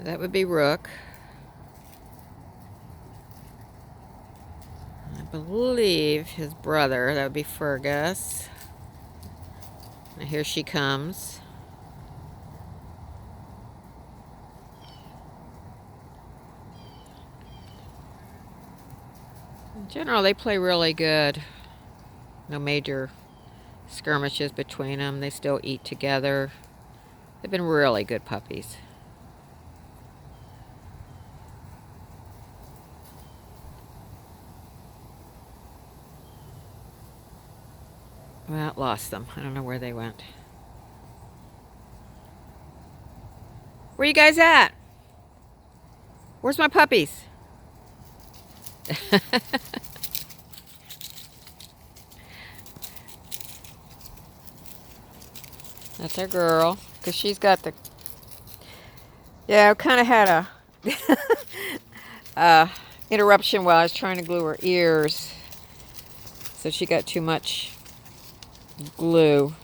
That would be Rook. I believe his brother, that would be Fergus. Now here she comes. In general, they play really good. No major skirmishes between them. They still eat together. They've been really good puppies. Well, lost them. I don't know where they went. Where you guys at? Where's my puppies? That's our girl. Because she's got the... Yeah, I kind of had a interruption while I was trying to glue her ears. So she got too much glue.